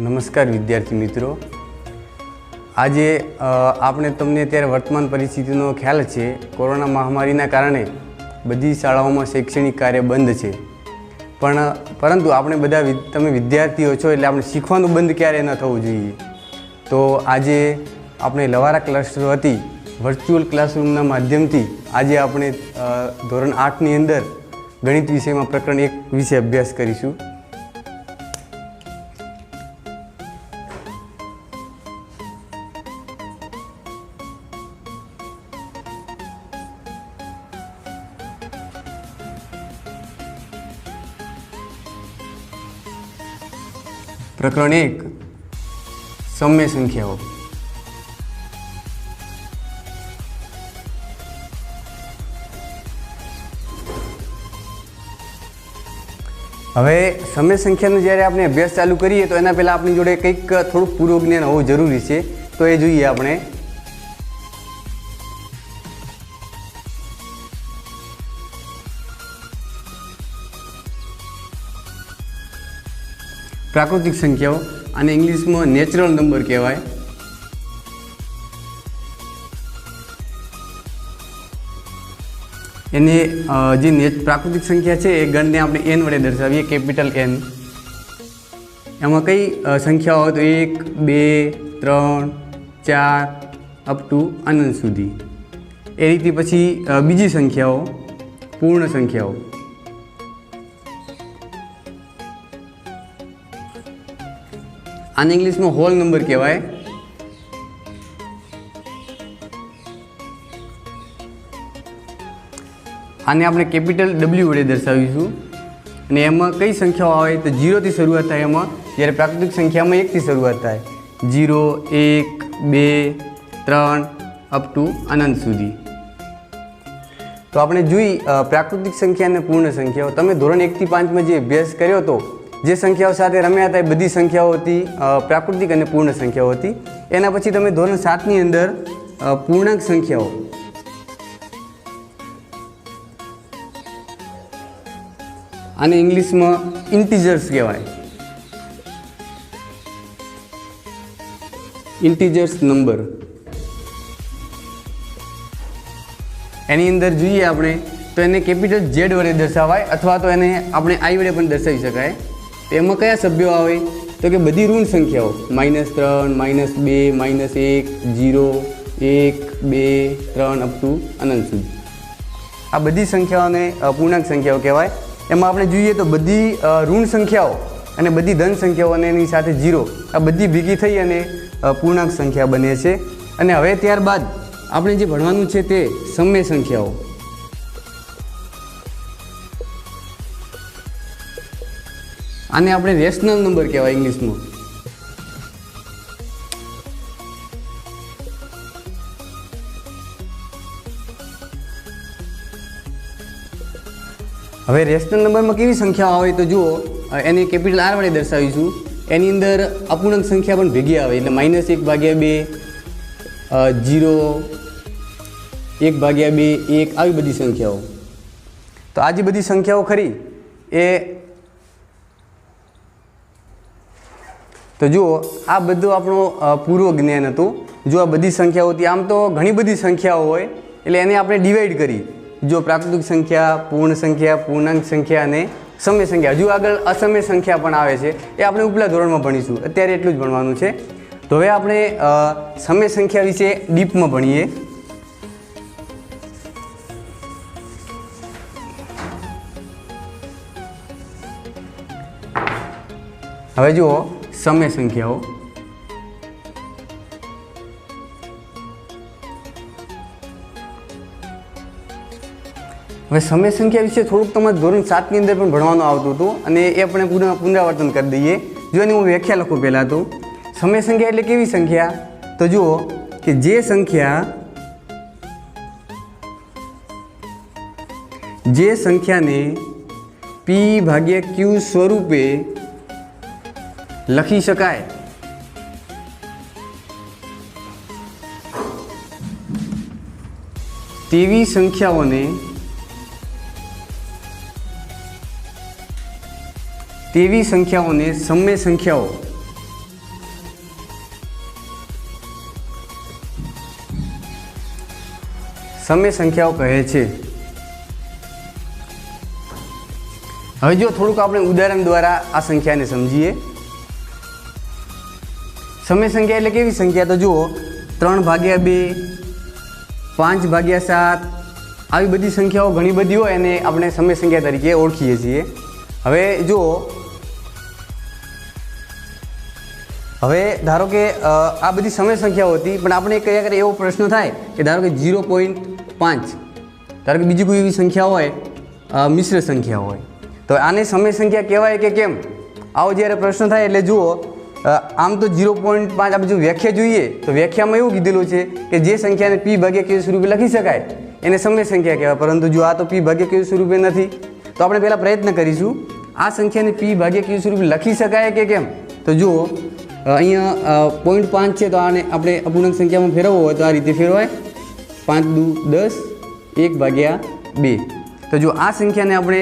નમસ્કાર વિદ્યાર્થી મિત્રો। આજે આપણે તમને અત્યારે વર્તમાન પરિસ્થિતિનો ખ્યાલ છે। કોરોના મહામારીના કારણે બધી શાળાઓમાં શૈક્ષણિક કાર્ય બંધ છે, પરંતુ આપણે બધા તમે વિદ્યાર્થીઓ છો એટલે આપણે શીખવાનું બંધ ક્યારે ન થવું જોઈએ। તો આજે આપણે લવારા ક્લાસરૂમ વતી વર્ચ્યુઅલ ક્લાસરૂમના માધ્યમથી આજે આપણે ધોરણ 8ની અંદર ગણિત વિષયમાં પ્રકરણ 1 વિશે અભ્યાસ કરીશું। प्रकरण 1 सम्य संख्याओं। હવે સમય સંખ્યાનો જ્યારે આપણે અભ્યાસ ચાલુ કરીએ તો એના પહેલાં આપણી જોડે કંઈક થોડુંક પૂર્વ જ્ઞાન હોવું જરૂરી છે। તો એ જોઈએ આપણે। प्राकृतिक संख्याओं आने इंग्लिश में नेचरल नंबर कहवाय। एने जे प्राकृतिक संख्या है ए गण ने आपणे एन वडे दर्शावीए, कैपिटल एन। एमां कई संख्याओं तो 1, 2, 3, 4 अप टू अनंत सुधी। ए रीते पछी बीजी संख्याओं पूर्ण संख्याओं। आने इंग्लिश में होल नंबर कहवाय। आने आपणे कैपिटल डब्ल्यू वडे दर्शावीशुं। अने एमां कई संख्याओं आवे तो 0 थी शरूआत थाय एमां, ज्यारे प्राकृतिक संख्या में 1 थी शरूआत थाय। 0, 1, 2, 3 अप टू अनंत सुधी। तो आपणे जोई प्राकृतिक संख्या ने पूर्ण संख्याओं। तमे धोरण 1 થી 5 में जे अभ्यास कर्यो तो जे संख्याओं साथे रम्या था बधी संख्याओं थी प्राकृतिक और पूर्ण संख्याओं थी। एना पछी तमे धोरण 7 ની अंदर पूर्णांक संख्याओं आने इंग्लिश में इंटीजर्स कहवाय। इंटीजर्स नंबर एनी अंदर जोईए आपणे तो एने कैपिटल जेड वडे दर्शावाय अथवा तो एने आपणे आई वडे पण दर्शावी शकाय। तो एमां कया सभ्यो आवे तो कि बधी ऋण संख्याओं -3, -2, -1, 0, 1, 2, 3 अप टू अनंत सुधी। आ बधी संख्याओने पूर्णांक संख्याओं कहेवाय। एमां आपणे जोईए तो बधी ऋण संख्याओं अने बधी धन संख्याओं अने एनी साथे 0 आ बधी भेगी थई अने पूर्णांक संख्या बने छे। अने हवे त्यारबाद आपणे जे भणवानुं छे ते सम्य संख्याओं। आने आपणे रेशनल नंबर कहवाय इंग्लिश में। हवे रेशनल नंबर में केवी संख्या आवे तो जुओ एने कैपिटल आर वडे दर्शावीशुं। एनी अंदर अपूर्णांक संख्या पण भेगी आवे એટલે -1/2, 0, 1/2, 1 આવી બધી સંખ્યાઓ। તો આ જે બધી સંખ્યાઓ ખરી એ तो जुओ आ बधुं आपणो पूर्व ज्ञान हतुं। जो आ बधी संख्याओं थी आम तो घणी बधी संख्याओं होय एटले एने आपणे डिवाइड करी। जो प्राकृतिक संख्या, पूर्ण संख्या, पूर्णांक संख्या अने सम्य संख्या। हजू आगळ असम्य संख्या पण आवे छे ए आपणे उपला धोरणमां भणीशुं। अत्यारे एटલું જ ભણવાનું છે। તો હવે આપણે सम्य संख्या विશે डीपમાં ભણીએ। હવે જુઓ सम्य संख्याओं। હવે सम्य संख्या विषय थोड़ुंक तमारे धोरण 7 ની અંદર પણ ભણવાનું આવતું હતું અને એ આપણે પુનરાવર્તન કરી દઈએ। જો એની હું વ્યાખ્યા લખું પહેલા તો सम्य संख्या એટલે કેવી સંખ્યા? તો જુઓ કે જે સંખ્યાને p/q સ્વરૂપે लखी शकाय तेवी संख्याओने તેવી સંખ્યાઓને સમય સંખ્યાઓ સમય સંખ્યાઓ કહે છે। હવે જો થોડુંક આપણે ઉદાહરણ દ્વારા આ સંખ્યાને સમજીએ। સમય સંખ્યા એટલે કેવી સંખ્યા? તો જુઓ 3/2, 5/7 આવી બધી સંખ્યાઓ ઘણી બધી હોય અને આપણે સમય સંખ્યા તરીકે ઓળખીએ છીએ। હવે જુઓ, હવે ધારો કે આ બધી સમય સંખ્યાઓ હતી, પણ આપણે કયા કરે એવો પ્રશ્ન થાય કે ધારો કે 0.5, ધારો કે બીજી કોઈ એવી સંખ્યા હોય, મિશ્ર સંખ્યા હોય, તો આને સમય સંખ્યા કહેવાય કે કેમ? આવો જ્યારે પ્રશ્ન થાય એટલે જુઓ, આમ તો 0.5 આપણે જો વ્યાખ્યા જોઈએ તો વ્યાખ્યામાં એવું કીધેલું છે કે જે સંખ્યાને p/q સ્વરૂપે લખી શકાય એને સમય સંખ્યા કહેવાય, પરંતુ જો આ તો p/q સ્વરૂપે નથી, તો આપણે પહેલાં પ્રયત્ન કરીશું આ સંખ્યાને p/q સ્વરૂપે લખી શકાય કે કેમ? તો જુઓ, અહીંયા 0.5 છે, તો આને આપણે અપૂર્ણાંક સંખ્યામાં ફેરવવો હોય તો આ રીતે ફેરવાય, 5 × 10 1/2। તો જો આ સંખ્યાને આપણે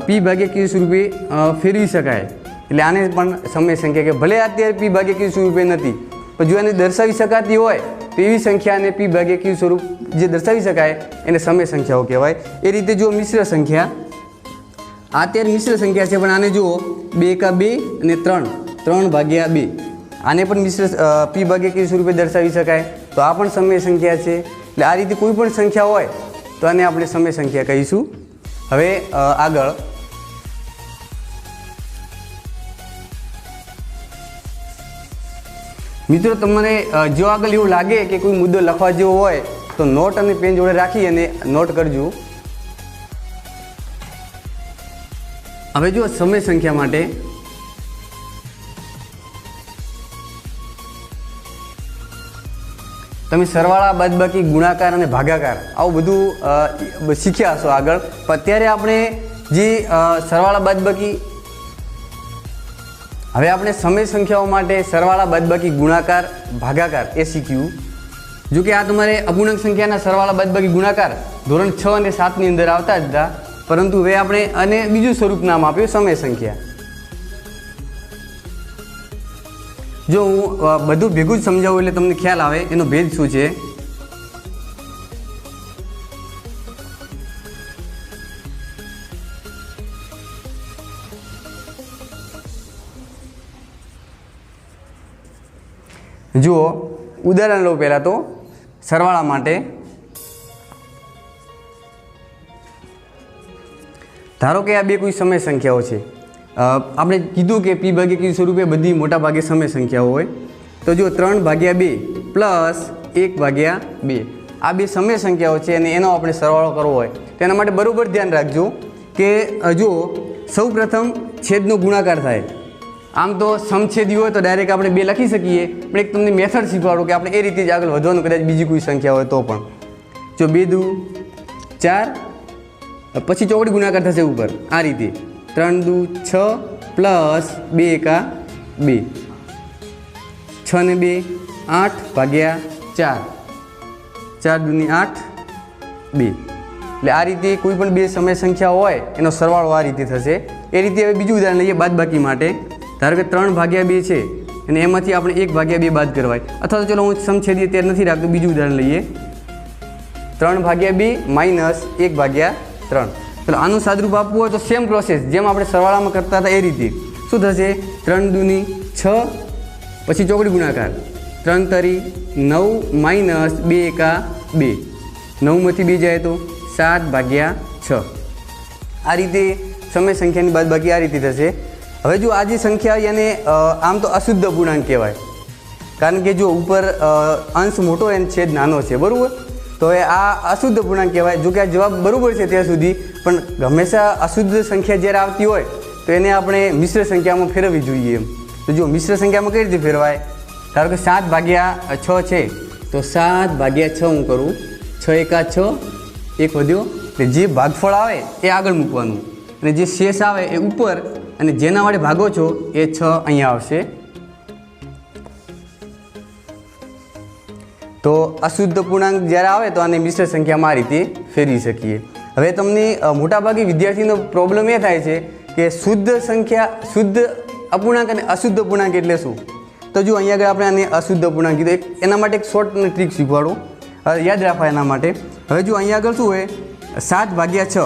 p/q સ્વરૂપે ફેરવી શકાય, એટલે આને પણ સમય સંખ્યા કે ભલે અત્યારે p/q સ્વરૂપે નથી, પણ જો એને દર્શાવી શકાતી હોય તો એવી સંખ્યાને p/q સ્વરૂપ જે દર્શાવી શકાય એને સમય સંખ્યાઓ કહેવાય। એ રીતે જો મિશ્ર સંખ્યા, આ અત્યારે મિશ્ર સંખ્યા છે, પણ આને જુઓ 2 × 2 અને 3/2, આને પણ મિશ્ર p/q સ્વરૂપે દર્શાવી શકાય, તો આ પણ સમય સંખ્યા છે। એટલે આ રીતે કોઈ પણ સંખ્યા હોય તો આને આપણે સમય સંખ્યા કહીશું। હવે આગળ મિત્રો, તમને જો આગળ એવું લાગે કે કોઈ મુદ્દો લખવા જેવો હોય તો નોટ અને પેન જોડે રાખી અને નોટ કરજો। હવે જો સમય સંખ્યા માટે તમે સરવાળા, બાદબાકી, ગુણાકાર અને ભાગાકાર આવું બધું શીખ્યા હશો આગળ, પણ અત્યારે આપણે જે સરવાળા, બાદબાકી, હવે આપણે સમય સંખ્યાઓ માટે સરવાળા, બાદબાકી, ગુણાકાર, ભાગાકાર એ શીખ્યું। જો કે આ તમારે અપૂર્ણાંક સંખ્યાના સરવાળા, બાદબાકી, ગુણાકાર ધોરણ 6 અને 7ની અંદર આવતા જ હતા, પરંતુ હવે આપણે આને બીજું સ્વરૂપ નામ આપ્યું સમય સંખ્યા। જો હું બધું ભેગું જ સમજાવું એટલે તમને ખ્યાલ આવે એનો ભેદ શું છે। જુઓ, ઉદાહરણ લો પહેલાં તો સરવાળા માટે। ધારો કે આ બે કોઈ સમય સંખ્યાઓ છે, આપણે કીધું કે p/q સ્વરૂપે બધી મોટા ભાગે સમય સંખ્યાઓ હોય, તો જો 3/2 પ્લસ 1/2 આ બે સમય સંખ્યાઓ છે અને એનો આપણે સરવાળો કરવો હોય તો એના માટે બરાબર ધ્યાન રાખજો કે જો સૌ પ્રથમ છેદનો ગુણાકાર થાય। આમ તો સમછેદી હોય તો ડાયરેક્ટ આપણે 2 લખી શકીએ, પણ એક તમને મેથડ શીખવાડું કે આપણે એ રીતે જ આગળ વધવાનું, કદાચ બીજી કોઈ સંખ્યા હોય તો પણ। જો 2 × 2 = 4, પછી ચોકડી ગુણાકાર થશે ઉપર આ રીતે, 3 × 2 = 6 પ્લસ 2 × 2, 6 ને 2 8/4, 4 × 2 = 8, 2। એટલે આ રીતે કોઈ પણ બે સમય સંખ્યા હોય એનો સરવાળો આ રીતે થશે। એ રીતે હવે બીજું ઉદાહરણ લઈએ બાદબાકી માટે। ધારો કે 3/2 છે અને એમાંથી આપણે 1/2 બાદ કરવાય, અથવા તો ચલો હું સમછેદી અત્યારે નથી રાખતો, બીજું ઉદાહરણ લઈએ 3/2 માઇનસ 1/3। ચલો આનું સાદરૂપ આપવું હોય તો સેમ પ્રોસેસ જેમ આપણે સરવાળામાં કરતા હતા એ રીતે શું થશે, 3 × 2 = 6, પછી ચોકડી ગુણાકાર 3 × 9 માઇનસ 2 × 2, 9માંથી 2 જાય તો 7/6। આ રીતે સમય સંખ્યાની બાદબાકી આ રીતે થશે। હવે જો આ જે સંખ્યા એને આમ તો અશુદ્ધ અપૂર્ણાંક કહેવાય, કારણ કે જો ઉપર અંશ મોટો અને છેદ નાનો છે, બરાબર? તો હવે આ અશુદ્ધ અપૂર્ણાંક કહેવાય। જો કે આ જવાબ બરાબર છે ત્યાં સુધી, પણ હંમેશા અશુદ્ધ સંખ્યા જ્યારે આવતી હોય તો એને આપણે મિશ્ર સંખ્યામાં ફેરવવી જોઈએ એમ। તો જો મિશ્ર સંખ્યામાં કઈ રીતે ફેરવાય, ધારો કે 7/6 છે તો 7/6 હું કરું, 6 × 6, 1 વધ્યો, એટલે જે ભાગફળ આવે એ આગળ મૂકવાનું અને જે શેષ આવે એ ઉપર, અને જેના વડે ભાગો છો એ 6 અહીંયા આવશે। તો અશુદ્ધ પૂર્ણાંક જ્યારે આવે તો આને મિશ્ર સંખ્યામાં આ રીતે ફેરવી શકીએ। હવે તમને મોટાભાગે વિદ્યાર્થીનો પ્રોબ્લેમ એ થાય છે કે શુદ્ધ સંખ્યા, શુદ્ધ અપૂર્ણાંક અને અશુદ્ધ અપૂર્ણાંક એટલે શું? તો જો અહીંયા આગળ આપણે આને અશુદ્ધ અપૂર્ણાંક કીધું, એના માટે એક શોર્ટ ટ્રીક શીખવાડું, યાદ રાખવા એના માટે। હવે જો અહીંયા આગળ શું હોય 7/6,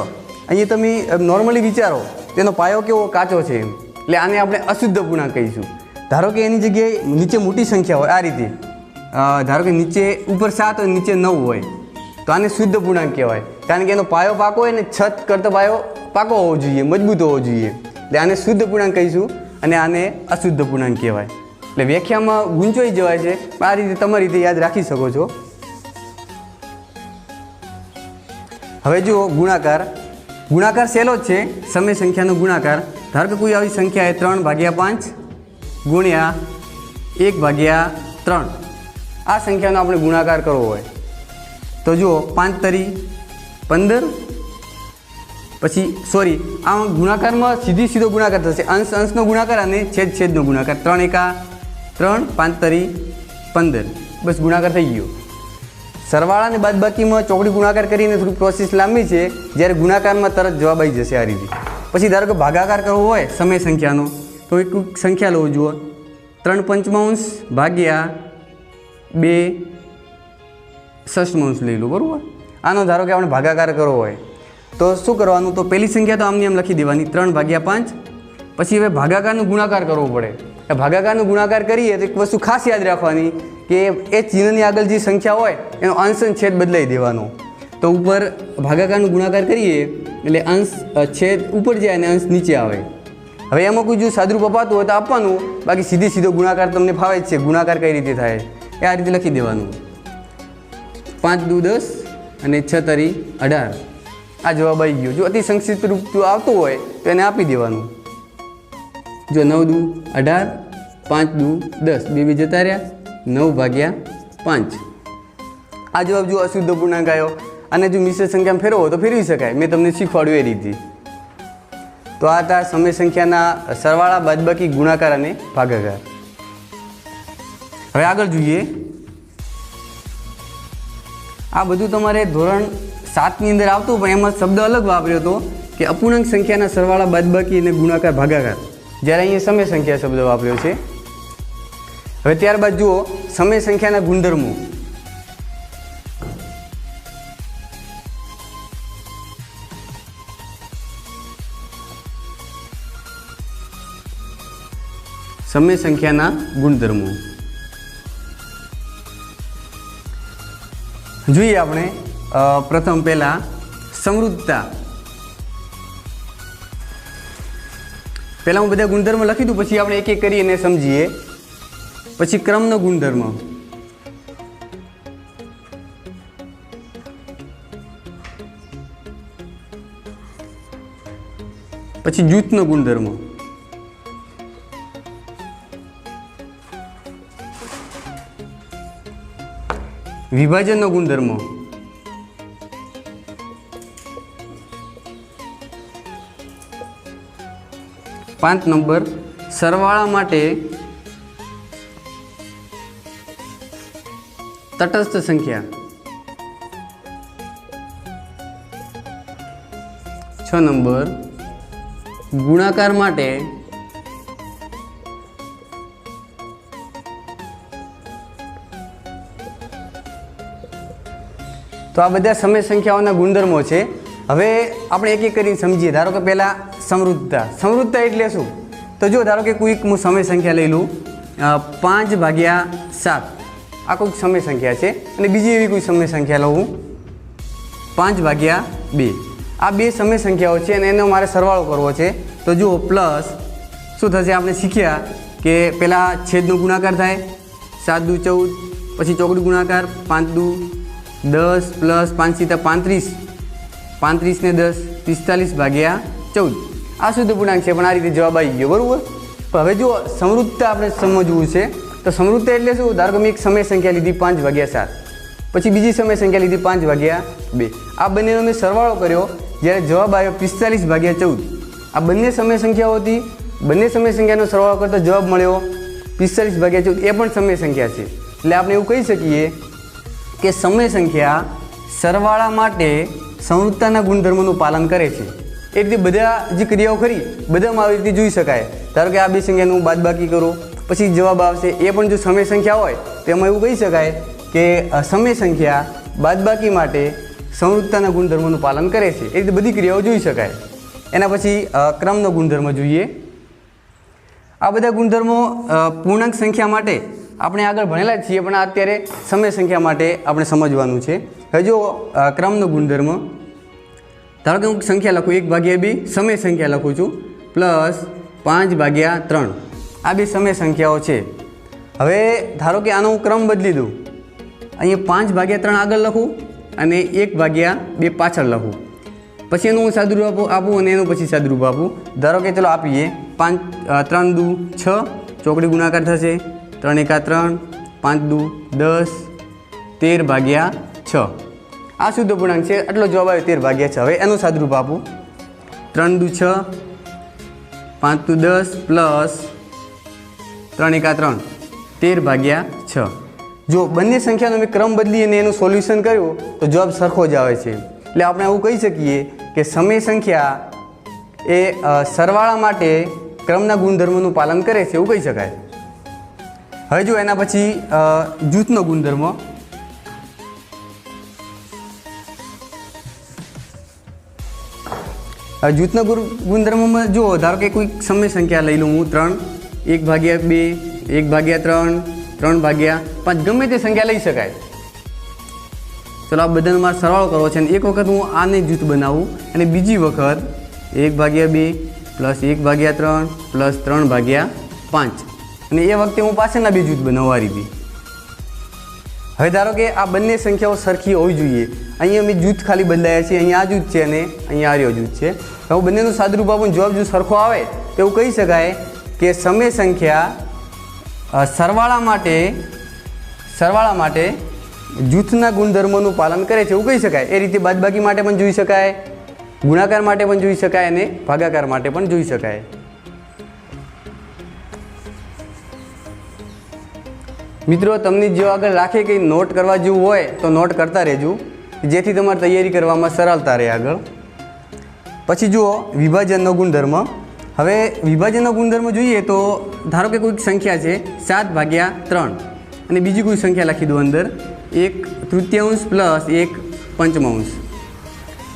અહીંયા તમે નોર્મલી વિચારો તેનો પાયો કેવો કાચો છે એમ, એટલે આને આપણે અશુદ્ધ પૂર્ણાંક કહીશું. ધારો કે એની જગ્યાએ નીચે મોટી સંખ્યા હોય આ રીતે, ધારો કે નીચે ઉપર 7 હોય નીચે 9 હોય તો આને શુદ્ધ પૂર્ણાંક કહેવાય, કારણ કે એનો પાયો પાકો હોય ને છત કરતો પાયો પાકો હોવો જોઈએ, મજબૂત હોવો જોઈએ, એટલે આને શુદ્ધ પૂર્ણાંક કહીશું અને આને અશુદ્ધ પૂર્ણાંક કહેવાય. એટલે વ્યાખ્યામાં ગૂંચવાઈ જવાય છે, આ રીતે તમારી રીતે યાદ રાખી શકો છો. હવે જુઓ ગુણાકાર. ગુણાકાર સહેલો જ છે, સમય સંખ્યાનો ગુણાકાર. ધારો કે કોઈ આવી સંખ્યા એ 3/5 ગુણ્યા 1/3, આ સંખ્યાનો આપણે ગુણાકાર કરવો હોય તો જુઓ 5 તરી 15, પછી આ ગુણાકારમાં સીધો ગુણાકાર થશે, અંશનો ગુણાકાર અને છેદનો ગુણાકાર. 3 એકા 3, 5 તરી 15, બસ ગુણાકાર થઈ ગયો. સરવાળા અને બાદબાકીમાં ચોકડી ગુણાકાર કરીને થોડી પ્રોસેસ લાંબી છે, જ્યારે ગુણાકારમાં તરત જવાબ આવી જશે આ રીતે. પછી ધારો કે ભાગાકાર કરવો હોય સમય સંખ્યાનો તો એક સંખ્યા લો, જુઓ 3/5 ભાગ્યા 2/6 લઈ લો, બરાબર. આનો ધારો કે આપણે ભાગાકાર કરવો હોય તો શું કરવાનું, તો પહેલી સંખ્યા તો આમની આમ લખી દેવાની 3/5. પછી હવે ભાગાકારનો ગુણાકાર કરવો પડે. ભાગાકારનો ગુણાકાર કરીએ તો એક વસ્તુ ખાસ યાદ રાખવાની કે એ ચિહ્નની આગળ જે સંખ્યા હોય એનો અંશ અને છેદ બદલાઈ દેવાનો. તો ઉપર ભાગાકારનો ગુણાકાર કરીએ એટલે અંશ છેદ ઉપર જાય અને અંશ નીચે આવે. હવે એમાં કોઈ જો સાદુરૂપ અપાતું હોય તો આપવાનું, બાકી સીધો ગુણાકાર તમને ફાવે જ છે. ગુણાકાર કઈ રીતે થાય એ આ રીતે લખી દેવાનું, 5 દુ 10 અને 6 તરી 18. આ જવાબ આવી ગયો. જો અતિ સંક્ષિપ્ત રૂપ આવતું હોય તો એને આપી દેવાનું. જો 9 દુ 18, 5 દુ 10, 2 જતા રહ્યા, 9/5. આ જવાબ જો અશુદ્ધ પૂર્ણાંક આવ્યો. અને જો મિશ્ર સંખ્યામાં ફેરવો તો ફેરવી શકાય, મેં તમને શીખવાડ્યું એ રીતે. તો આ હતા સમય સંખ્યાના સરવાળા, બાદબાકી, ગુણાકાર અને ભાગાકાર. હવે આગળ જોઈએ. આ બધું તમારે ધોરણ 7ની અંદર આવતું, પણ એમાં શબ્દ અલગ વાપર્યો હતો કે અપૂર્ણાંક સંખ્યાના સરવાળા, બાદબાકી અને ગુણાકાર, ભાગાકાર, જ્યારે અહીંયા સમય સંખ્યા શબ્દ વાપર્યો છે. હવે ત્યારબાદ જુઓ સમય સંખ્યાના ગુણધર્મો. સમય સંખ્યાના ગુણધર્મો જોઈએ આપણે. પ્રથમ પહેલાં સમૃદ્ધતા. પહેલાં હું બધા ગુણધર્મ લખી દઉં, પછી આપણે એક એક કરીને સમજીએ. પછી ક્રમનો ગુણધર્મ, પછી જૂથનો ગુણધર્મ, વિભાજનનો ગુણધર્મ, 5 નંબર સરવાળા માટે તટસ્થ સંખ્યા, 6 નંબર ગુણાકાર માટે તો આ બધા સમય સંખ્યાઓના ગુણધર્મો છે. હવે આપણે એક એક કરીને સમજીએ. ધારો કે પહેલાં સમૃદ્ધતા. સમૃદ્ધતા એટલે શું? તો જો ધારો કે કોઈક હું સમય સંખ્યા લઈ લઉં 5/7, આ કોઈક સમય સંખ્યા છે, અને બીજી એવી કોઈ સમય સંખ્યા લઉં 5/2. આ બે સમય સંખ્યાઓ છે અને એનો મારે સરવાળો કરવો છે. તો જુઓ પ્લસ શું થશે, આપણે શીખ્યા કે પહેલાં છેદનો ગુણાકાર થાય, 7 દુ 14, પછી ચોકડી ગુણાકાર 5 દુ 10 પ્લસ 5 × 35, 35 ને 10 45/14. આ શુદ્ધ પૂર્ણાંક છે, પણ આ રીતે જવાબ આવી ગયો, બરાબર. પણ હવે જો સમૃદ્ધતા આપણે સમજવું છે તો સમૃદ્ધતા એટલે શું? ધારો કે મેં એક સમય સંખ્યા લીધી 5/7, પછી બીજી સમય સંખ્યા લીધી 5/2. આ બંનેનો મેં સરવાળો કર્યો, જ્યારે જવાબ આવ્યો 45/14. આ બંને સમય સંખ્યાઓ હતી, બંને સમય સંખ્યાનો સરવાળો કરતો જવાબ મળ્યો 45/14. એ પણ સમય સંખ્યા છે. એટલે આપણે એવું કહી શકીએ કે સમય સંખ્યા સરવાળા માટે સમૃદ્ધતાના ગુણધર્મોનું પાલન કરે છે. એ રીતે બધા જે ક્રિયાઓ ખરી બધામાં આવી રીતે જોઈ શકાય. ધારો કે આ બે સંખ્યાનું બાદબાકી કરો, પછી જવાબ આવશે. એ પણ જો સમય સંખ્યા હોય તો એમાં એવું કહી શકાય કે સમય સંખ્યા બાદબાકી માટે સંવૃત્તાના ગુણધર્મોનું પાલન કરે છે. એ રીતે બધી ક્રિયાઓ જોઈ શકાય. એના પછી ક્રમનો ગુણધર્મ જોઈએ. આ બધા ગુણધર્મો પૂર્ણાંક સંખ્યા માટે આપણે આગળ ભણેલા જ છીએ, પણ અત્યારે સમય સંખ્યા માટે આપણે સમજવાનું છે. હવે જો ક્રમનો ગુણધર્મ, ધારો કે હું સંખ્યા લખું 1/2, સમય સંખ્યા લખું છું, પ્લસ 5/3. આ બે સમય સંખ્યાઓ છે. હવે ધારો કે આનો હું ક્રમ બદલી દઉં, અહીંયા 5/3 આગળ લખું અને 1/2 પાછળ લખું. પછી એનું હું સાદુરૂપ આપું અને એનું પછી સાદુરૂપ આપું. ધારો કે ચલો આપીએ 3 દુ 6, ચોકડી ગુણાકાર થશે, 3 એકા 3, 5 દુ 10, 13/6. આ શુદ્ધ પૂર્ણાંક છે, આટલો જવાબ આવ્યો 13/6. હવે એનું સાદુરૂપ આપું, 3 દુ 6, 5 દુ 10 પ્લસ 3 એકા 3, 13/6. જો બંને સંખ્યાનો મેં ક્રમ બદલી અને એનું સોલ્યુશન કર્યું તો જવાબ સરખો જ આવે છે. એટલે આપણે એવું કહી શકીએ કે સમય સંખ્યા એ સરવાળા માટે ક્રમના ગુણધર્મોનું પાલન કરે છે, એવું કહી શકાય. હવે જો એના પછી જૂથનો ગુણધર્મ. જૂથના ગુણધર્મમાં જો ધારો કે કોઈ સમય સંખ્યા લઈ લઉં હું 3, 1/2, 1/3, 3/5, ગમે તે સંખ્યા લઈ શકાય. ચલો આ બધાનો મારે સરવાળો કરવો છે અને એક વખત હું આને જૂથ બનાવું અને બીજી વખત 1/2 પ્લસ 1/3 પ્લસ 3/5 અને એ વખતે હું પાછળના બે જૂથ બનાવવા આ રીતે. હવે ધારો કે આ બંને સંખ્યાઓ સરખી હોવી જોઈએ. અહીંયા અમે જૂથ ખાલી બદલાયા છે, અહીંયા આ જૂથ છે અને અહીંયા આર્યો જૂથ છે. હવે બંનેનું સાદુરૂપ આપું, જવાબ જો સરખો આવે તો એવું કહી શકાય કે સમય સંખ્યા સરવાળા માટે જૂથના ગુણધર્મોનું પાલન કરે છે, એવું કહી શકાય. એ રીતે બાદબાકી માટે પણ જોઈ શકાય, ગુણાકાર માટે પણ જોઈ શકાય અને ભાગાકાર માટે પણ જોઈ શકાય. મિત્રો તમને જો આગળ રાખે કંઈ નોટ કરવા જેવું હોય તો નોટ કરતા રહેજો, જેથી તમારે તૈયારી કરવામાં સરળતા રહે આગળ. પછી જુઓ વિભાજનનો ગુણધર્મ. હવે વિભાજનનો ગુણધર્મ જોઈએ તો ધારો કે કોઈક સંખ્યા છે 7/3 અને બીજી કોઈ સંખ્યા લખી દો અંદર 1/3 પ્લસ 1/5.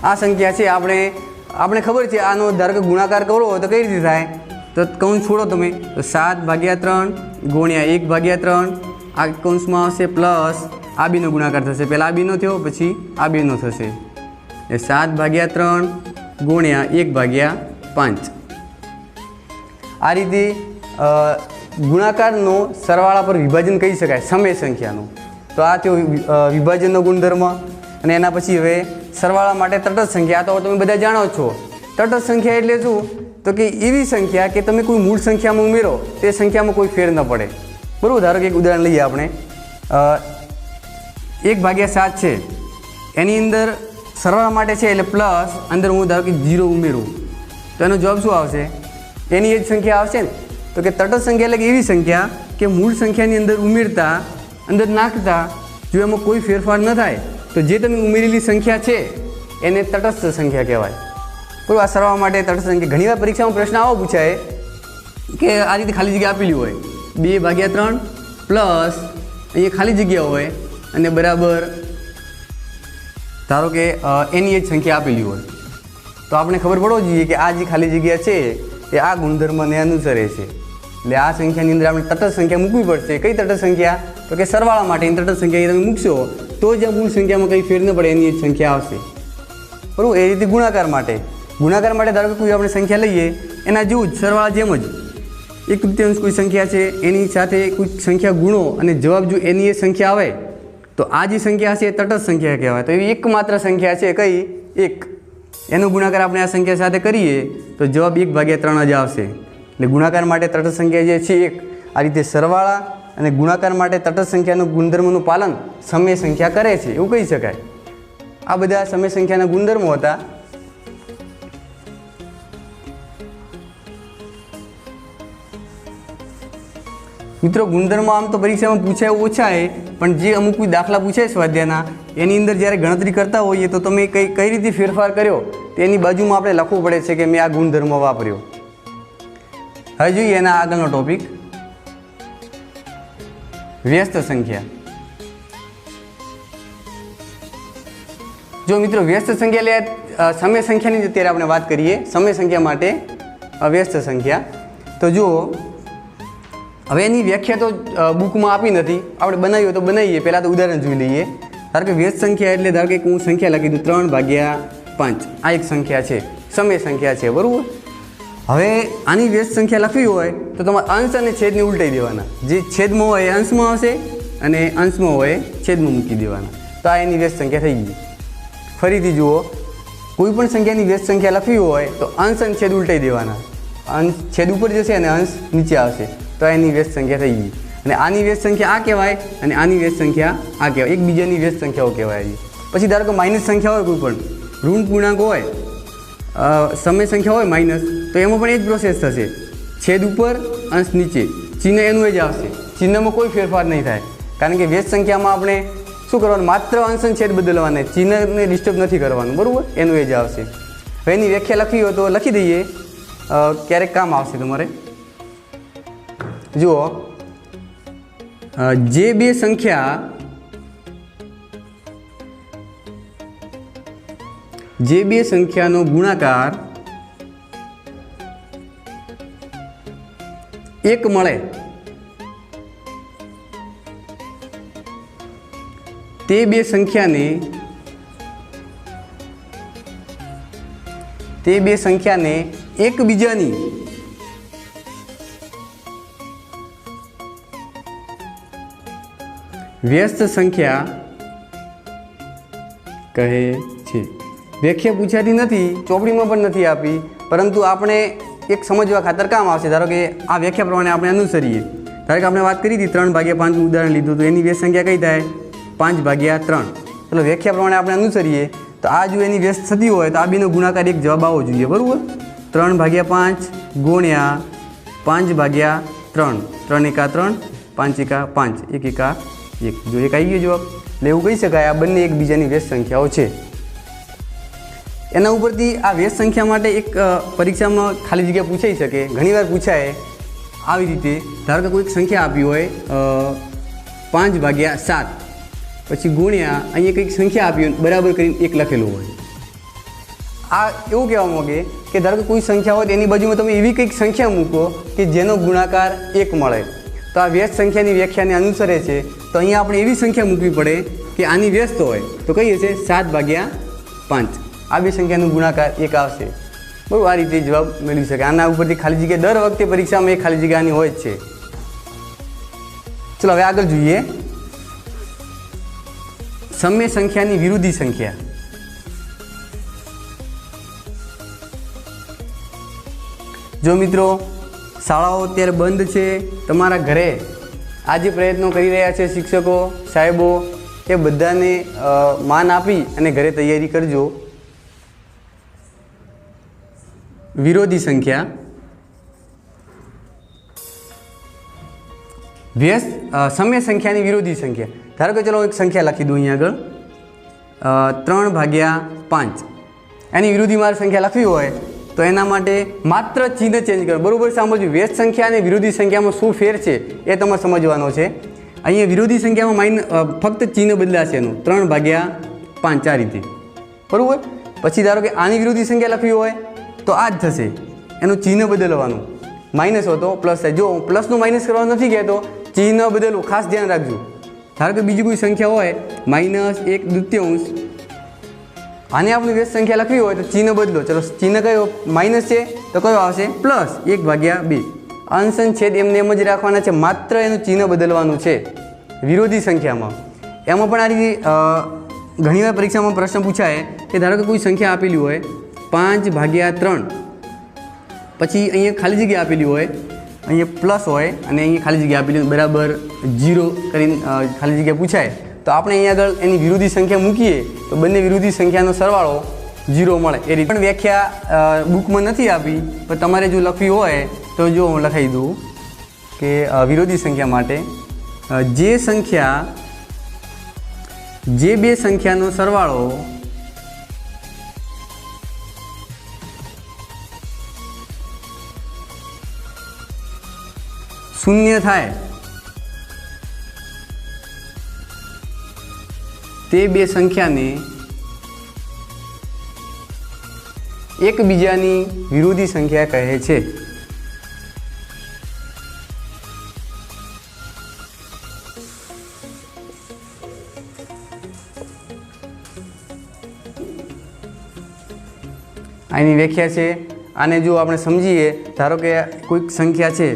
આ સંખ્યા છે, આપણે ખબર છે આનો ધારો કે ગુણાકાર કરો તો કઈ રીતે થાય, તો કૌંસ છોડો તમે, તો 7/3 ગુણ્યા 1/3, આ કૌંસમાં આવશે પ્લસ આ બીનો ગુણાકાર થશે, પહેલાં આ બીનો થયો પછી આ બીનો થશે, એ 7/3 ગુણ્યા 1/5. આ રીતે ગુણાકારનો સરવાળા પર વિભાજન કહી શકાય સમય સંખ્યાનો. તો આ થયો વિભાજનનો ગુણધર્મ. અને એના પછી હવે સરવાળા માટે તટસ્થ સંખ્યા. તો તમે બધા જાણો છો તટસ્થ સંખ્યા એટલે શું, તો કે એવી સંખ્યા કે તમે કોઈ મૂળ સંખ્યામાં ઉમેરો તે સંખ્યામાં કોઈ ફેર ન પડે. બરાબર. ધારો કે એક ઉદાહરણ લઈએ આપણે, 1/7 છે, એની અંદર સરવાળા માટે છે એટલે પ્લસ અંદર હું ધારો કે 0 ઉમેરું તો એનો જવાબ શું આવશે, એની એ જ સંખ્યા આવશે ને. તો કે તટસ્થ સંખ્યા એટલે કે એવી સંખ્યા કે મૂળ સંખ્યાની અંદર ઉમેરતા અંદર નાખતા જો એમાં કોઈ ફેરફાર ન થાય તો જે તમે ઉમેરેલી સંખ્યા છે એને તટસ્થ સંખ્યા કહેવાય. બરાબર. આ સરવાળા માટે તટસ્થ સંખ્યા. ઘણીવાર પરીક્ષામાં પ્રશ્ન આવો પૂછાય કે આ રીતે ખાલી જગ્યા આપેલી હોય 2/3 પ્લસ અહીંયા ખાલી જગ્યા હોય અને બરાબર ધારો કે એની એ જ સંખ્યા આપેલી હોય, તો આપણે ખબર પડવો જોઈએ કે આ જે ખાલી જગ્યા છે એ આ ગુણધર્મને અનુસરે છે. એટલે આ સંખ્યાની અંદર આપણે તટસ્થ સંખ્યા મૂકવી પડશે. કઈ તટસ્થ સંખ્યા, તો કે સરવાળા માટેની તટસ્થ સંખ્યા તમે મૂકશો તો જ આ મૂળ સંખ્યામાં કંઈ ફેર ન પડે એની જ સંખ્યા આવશે. બરાબર. એ રીતે ગુણાકાર માટે ધારો કે કોઈ આપણે સંખ્યા લઈએ એના જેવું જ સરવાળા જેમ જ 1/3 કોઈ સંખ્યા છે એની સાથે કોઈ સંખ્યા ગુણો અને જવાબ જો એની એ સંખ્યા આવે તો આ જે સંખ્યા છે એ તટસ્થ સંખ્યા કહેવાય. તો એવી એકમાત્ર સંખ્યા છે કઈ, 1. એનો ગુણાકાર આપણે આ સંખ્યા સાથે કરીએ તો જવાબ 1/3 જ આવશે. એટલે ગુણાકાર માટે તટસ્થ સંખ્યા જે છે 1. આ રીતે સરવાળા અને ગુણાકાર માટે તટસ્થ સંખ્યાનું ગુણધર્મનું પાલન સમય સંખ્યા કરે છે, એવું કહી શકાય. આ બધા સમય સંખ્યાના ગુણધર્મો હતા. મિત્રો ગુણધર્મો આમ તો પરીક્ષામાં પૂછાય ઓછા છે, પણ જે અમુક કોઈ દાખલા પૂછાય સ્વાધ્યાયના એની અંદર જ્યારે ગણતરી કરતા હોઈએ તો તમે કઈ રીતે ફેરફાર કર્યો તેની બાજુમાં આપણે લખવું પડે છે કે મેં આ ગુણધર્મ વાપર્યો. હવે જોઈએ એના આગળનો ટોપિક, વ્યસ્ત સંખ્યા. જો મિત્રો વ્યસ્ત સંખ્યા લે સમય સંખ્યાની અત્યારે આપણે વાત કરીએ, સમય સંખ્યા માટે અવ્યસ્ત સંખ્યા. તો જુઓ હવે એની વ્યાખ્યા તો બુકમાં આપી નથી, આપણે બનાવી હોય તો બનાવીએ. પહેલાં તો ઉદાહરણ જોઈ લઈએ. ધારો કે વ્યસ્ત સંખ્યા એટલે ધારો કે હું સંખ્યા લખી દઉં 3/5. આ એક સંખ્યા છે, સમય સંખ્યા છે, બરાબર. હવે આની વ્યસ્ત સંખ્યા લખવી હોય તો તમારે અંશ અને છેદને ઉલટાઈ દેવાના. જે છેદમાં હોય એ અંશમાં આવશે અને અંશમાં હોય છેદમાં મૂકી દેવાના. તો આ એની વ્યસ્ત સંખ્યા થઈ ગઈ. ફરીથી જુઓ, કોઈ પણ સંખ્યાની વ્યસ્ત સંખ્યા લખવી હોય તો અંશ અને છેદ ઉલટાઈ દેવાના. અંશ છેદ ઉપર જશે અને અંશ નીચે આવશે. તો એની વ્યસ્ત સંખ્યા થઈ ગઈ. અને આની વ્યસ્ત સંખ્યા આ કહેવાય અને આની વ્યસ્ત સંખ્યા આ કહેવાય. એકબીજાની વ્યસ્ત સંખ્યાઓ કહેવાય. પછી ધારો કે માઇનસ સંખ્યા હોય, કોઈ પણ ઋણ પૂર્ણાંક હોય, સમય સંખ્યા હોય માઇનસ, તો એમાં પણ એ જ પ્રોસેસ થશે. છેદ ઉપર અંશ નીચે, ચિહ્ન એનું જ આવશે. ચિહ્નમાં કોઈ ફેરફાર નહીં થાય, કારણ કે વ્યસ્ત સંખ્યામાં આપણે શું કરવાનું, માત્ર અંશ અને છેદ બદલવાના, ચિહ્નને ડિસ્ટર્બ નથી કરવાનું, બરાબર. એનું એ જ આવશે. હવે એની વ્યાખ્યા લખવી હોય તો લખી દઈએ, ક્યારેક કામ આવશે તમારે. જુઓ, જે બે સંખ્યાનો ગુણાકાર 1 મળે તે બે સંખ્યાને એકબીજાની વ્યસ્ત સંખ્યા કહે છે. વ્યાખ્યા પૂછાતી નથી, ચોપડીમાં પણ નથી આપી, પરંતુ આપણે એક સમજવા ખાતર કામ આવશે. ધારો કે આ વ્યાખ્યા પ્રમાણે આપણે અનુસરીએ. ધારો કે આપણે વાત કરી હતી 3/5નું ઉદાહરણ લીધું, તો એની વ્યસ્ત સંખ્યા કઈ થાય? 5/3. ચલો વ્યાખ્યા પ્રમાણે આપણે અનુસરીએ તો આ જો એની વ્યસ્ત થતી હોય તો આ બેનો ગુણાકાર એક જવાબ આવવો જોઈએ, બરાબર. 3/5 ગુણ્યા 5/3. 3 એકા 3, 5 એકા 5, 1 એકા 1. જો એક આવી ગયો જવાબ. એટલે એવું કહી શકાય આ બંને એકબીજાની વ્યસ્ત સંખ્યાઓ છે. એના ઉપરથી આ વ્યસ્ત સંખ્યા માટે એક પરીક્ષામાં ખાલી જગ્યા પૂછાઈ શકે, ઘણીવાર પૂછાય આવી રીતે. ધારો કે કોઈક સંખ્યા આપી હોય 5/7, પછી ગુણ્યા અહીંયા કંઈક સંખ્યા આપી હોય, બરાબર કરીને 1 લખેલું હોય. આ એવું કહેવા માંગે કે ધારો કે કોઈ સંખ્યા હોય એની બાજુમાં તમે એવી કંઈક સંખ્યા મૂકો કે જેનો ગુણાકાર 1 મળે. તો આ વ્યસ્ત સંખ્યાની વ્યાખ્યાને અનુસરે છે. તો અહીંયા આપણે એવી સંખ્યા મૂકવી પડે કે આની વ્યસ્ત હોય તો કઈ હશે? 7/5. આ બે સંખ્યાનો ગુણાકાર 1 આવશે, બરાબર. આ રીતે જવાબ મેળવી શકે. આના ઉપરથી ખાલી જગ્યા દર વખતે પરીક્ષામાં એક ખાલી જગ્યાની હોય જ છે. ચલો હવે આગળ જોઈએ. સમય સંખ્યાની વિરોધી સંખ્યા. જો મિત્રો શાળાઓ અત્યારે બંધ છે, તમારા ઘરે આ જે પ્રયત્નો કરી રહ્યા છે શિક્ષકો સાહેબો, એ બધાને માન આપી અને ઘરે તૈયારી કરજો. વિરોધી સંખ્યા. વ્યસ્ત સમય સંખ્યાની વિરોધી સંખ્યા. ધારો કે ચલો એક સંખ્યા લખી દઉં અહીંયા આગળ 3/5. એની વિરોધી મારે સંખ્યા લખવી હોય તો એના માટે માત્ર ચિહ્ન ચેન્જ કરો. બરાબર સાંભળજો, વ્યસ્ત સંખ્યા અને વિરોધી સંખ્યામાં શું ફેર છે એ તમારે સમજવાનો છે. અહીંયા વિરોધી સંખ્યામાં ફક્ત ચિહ્ન બદલાશે એનું 3/5 આ રીતે, બરાબર. પછી ધારો કે આની વિરોધી સંખ્યા લખવી હોય તો આ જ થશે, એનું ચિહ્ન બદલવાનું. માઇનસ હોય તો પ્લસ થાય. જો પ્લસનું માઇનસ કરવાનું નથી કહેતો, ચિહ્ન બદલવું ખાસ ધ્યાન રાખજો. ધારો કે બીજી કોઈ સંખ્યા હોય -1/2, આને આપણે વ્યસ્ત સંખ્યા લખવી હોય તો ચિહ્ન બદલો. ચલો ચિહ્ન કયો? માઇનસ છે તો કયો આવશે? +1/2. અંશ અને છેદ એમને એમ જ રાખવાના છે, માત્ર એનું ચિહ્ન બદલવાનું છે વિરોધી સંખ્યામાં. એમાં પણ આ રીતે ઘણીવાર પરીક્ષામાં પ્રશ્ન પૂછાય કે ધારો કે કોઈ સંખ્યા આપેલી હોય 5/3, પછી અહીંયા ખાલી જગ્યા આપેલી હોય, અહીંયા પ્લસ હોય અને અહીંયા ખાલી જગ્યા આપેલી બરાબર 0 કરીને ખાલી જગ્યા પૂછાય. તો આપણે અહીંયા આગળ એની વિરોધી સંખ્યા મૂકીએ તો બંને વિરોધી સંખ્યાનો સરવાળો 0 મળે. એ રીતે પણ વ્યાખ્યા બુકમાં નથી આપી, પણ તમારે જો લખવી હોય તો જો હું લખાઈ દઉં કે વિરોધી સંખ્યા માટે જે બે સંખ્યાનો સરવાળો શૂન્ય થાય તે બે સંખ્યાને એકબીજાની વિરોધી સંખ્યા કહે છે। આની વ્યાખ્યા છે। આને જો આપણે સમજીએ, ધારો કે કોઈક સંખ્યા છે,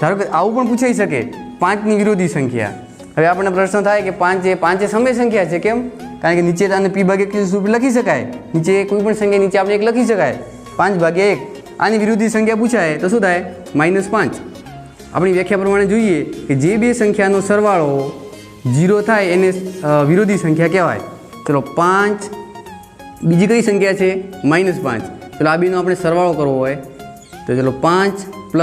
ધારો કે આવું પણ પૂછાઈ શકે 5ની વિરોધી સંખ્યા। હવે આપણને પ્રશ્ન થાય કે 5 એ સમય સંખ્યા છે, કેમ? કારણ કે નીચે આને p ભાગ્યા q સ્વરૂપે લખી શકાય, નીચે કોઈ પણ સંખ્યા નીચે આપણે 1 લખી શકાય, 5 ભાગ્યા 1। આની વિરોધી સંખ્યા પૂછાય તો શું થાય? -5। આપણી વ્યાખ્યા પ્રમાણે જોઈએ કે જે બે સંખ્યાનો સરવાળો 0 થાય એને વિરોધી સંખ્યા કહેવાય। ચલો 5, બીજી કઈ સંખ્યા છે? -5। ચલો આ બેનો આપણે સરવાળો કરવો હોય તો ચલો 5 + -5,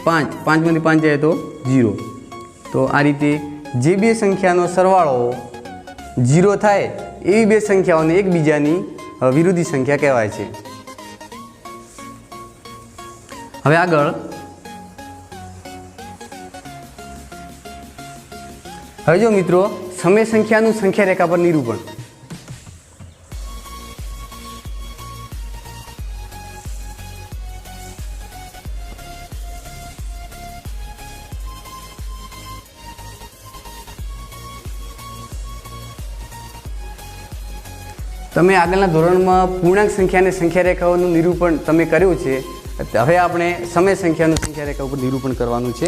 5માંથી 5 જાય તો 0। તો આ રીતે જે બે સંખ્યાનો સરવાળો 0 થાય એવી બે સંખ્યાઓને એકબીજાની વિરોધી સંખ્યા કહેવાય છે। હવે આગળ હવે જો મિત્રો સમય સંખ્યાનું સંખ્યા રેખા પર નિરૂપણ। તમે આગળના ધોરણમાં પૂર્ણાંક સંખ્યા અને સંખ્યા રેખાઓનું નિરૂપણ તમે કર્યું છે। હવે આપણે સમય સંખ્યાનું સંખ્યા રેખા ઉપર નિરૂપણ કરવાનું છે।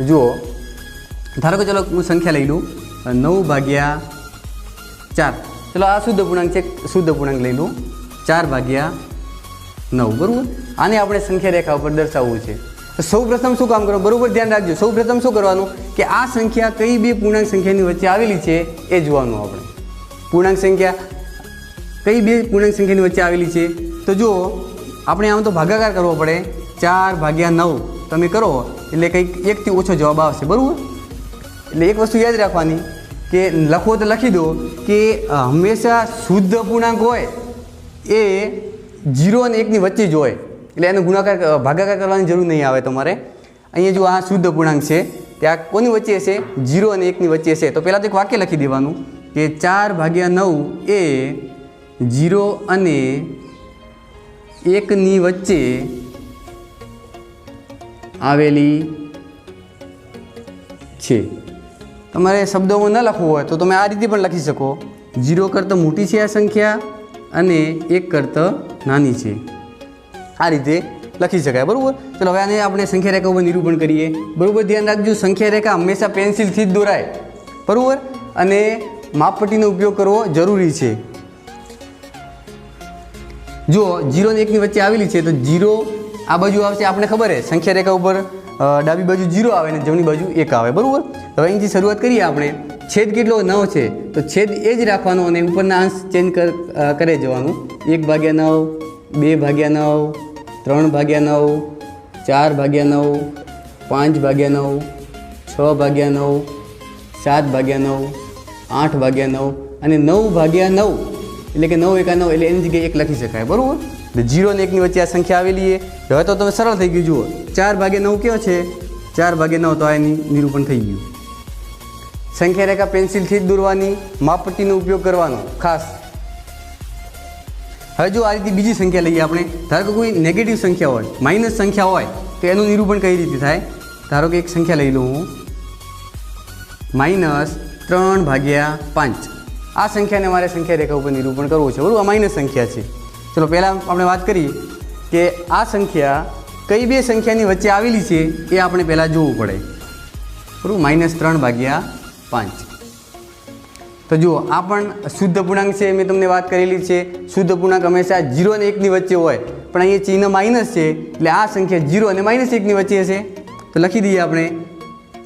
જુઓ, ધારો કે ચલો હું સંખ્યા લઈ લઉં 9/4। ચલો આ શુદ્ધ પૂર્ણાંક છે, શુદ્ધ પૂર્ણાંક લઈ લઉં 4/9, બરાબર। આને આપણે સંખ્યા રેખા ઉપર દર્શાવવું છે। તો સૌ પ્રથમ શું કામ કરવાનું? બરાબર ધ્યાન રાખજો। સૌ પ્રથમ શું કરવાનું કે આ સંખ્યા કઈ બે પૂર્ણાંક સંખ્યાની વચ્ચે આવેલી છે એ જોવાનું। આપણે પૂર્ણાંક સંખ્યા કઈ બે પૂર્ણાંક સંખ્યાની વચ્ચે આવેલી છે તો જુઓ, આપણે આમ તો ભાગાકાર કરવો પડે। 4/9 તમે કરો એટલે કંઈક 1થી ઓછો જવાબ આવશે, બરાબર। એટલે એક વસ્તુ યાદ રાખવાની કે લખવો તો લખી દો કે હંમેશા શુદ્ધ પૂર્ણાંક હોય એ 0 અને 1ની વચ્ચે જ હોય, એટલે એનો ભાગાકાર કરવાની જરૂર નહીં આવે તમારે। અહીંયા જો આ શુદ્ધ પૂર્ણાંક છે ત્યાં કોની વચ્ચે હશે? 0 અને 1ની વચ્ચે હશે। તો પહેલાં તો એક વાક્ય લખી દેવાનું કે 4/9 એ 0 અને 1ની વચ્ચે આવેલી છે। તમારે શબ્દોમાં ન લખવું હોય તો તમે આ રીતે પણ લખી શકો, 0 કરતાં મોટી છે આ સંખ્યા અને 1 કરતાં નાની છે, આ રીતે લખી શકાય, બરાબર। ચલો હવે આને આપણે સંખ્યા રેખા ઉપર નિરૂપણ કરીએ। બરાબર ધ્યાન રાખજો, સંખ્યા રેખા હંમેશા પેન્સિલથી જ દોરાય, બરાબર, અને માપપટ્ટીનો ઉપયોગ કરવો જરૂરી છે। જો 0 અને 1ની વચ્ચે આવેલી છે તો 0 આ બાજુ આવશે, આપણે ખબર છે સંખ્યા રેખા ઉપર ડાબી બાજુ 0 આવે ને જમણી બાજુ 1 આવે, બરાબર। હવે અહીંથી શરૂઆત કરીએ આપણે। છેદ કેટલો? 9 છે તો છેદ એ જ રાખવાનો અને ઉપરના અંશ ચેન્જ કરે જવાનું। 1/9, 2/9, 3/9, 4/9, 5/9, 6/9, 7/9, 8/9 અને 9/9, એટલે કે 9 × 9 એટલે એની જગ્યાએ 1 લખી શકાય, બરાબર। 0 અને 1ની વચ્ચે આ સંખ્યા આવેલી છે। હવે તો તમે સરળ થઈ ગયું, જુઓ 4/9 કયો છે? 4/9 તો એની નિરૂપણ થઈ ગયું। સંખ્યા રેખા પેન્સિલથી જ દોરવાની, માપપટ્ટીનો ઉપયોગ કરવાનો ખાસ। હવે જો આ રીતે બીજી સંખ્યા લઈએ આપણે। ધારો કે કોઈ નેગેટિવ સંખ્યા હોય, માઇનસ સંખ્યા હોય તો એનું નિરૂપણ કઈ રીતે થાય? ધારો કે એક સંખ્યા લઈ લઉં હું -3/5। આ સંખ્યાને મારે સંખ્યા રેખા ઉપર નિરૂપણ કરવું છે, બરાબર। આ માઇનસ સંખ્યા છે। ચલો પહેલાં આપણે વાત કરી કે આ સંખ્યા કઈ બે સંખ્યાની વચ્ચે આવેલી છે એ આપણે પહેલાં જોવું પડે, બરાબર। -3/5 તો જુઓ, આ પણ શુદ્ધ પૂર્ણાંક છે, મેં તમને વાત કરેલી છે। શુદ્ધ પૂર્ણાંક હંમેશા 0 અને 1ની વચ્ચે હોય, પણ અહીંયા ચિહ્ન માઇનસ છે એટલે આ સંખ્યા 0 અને -1ની વચ્ચે હશે। તો લખી દઈએ આપણે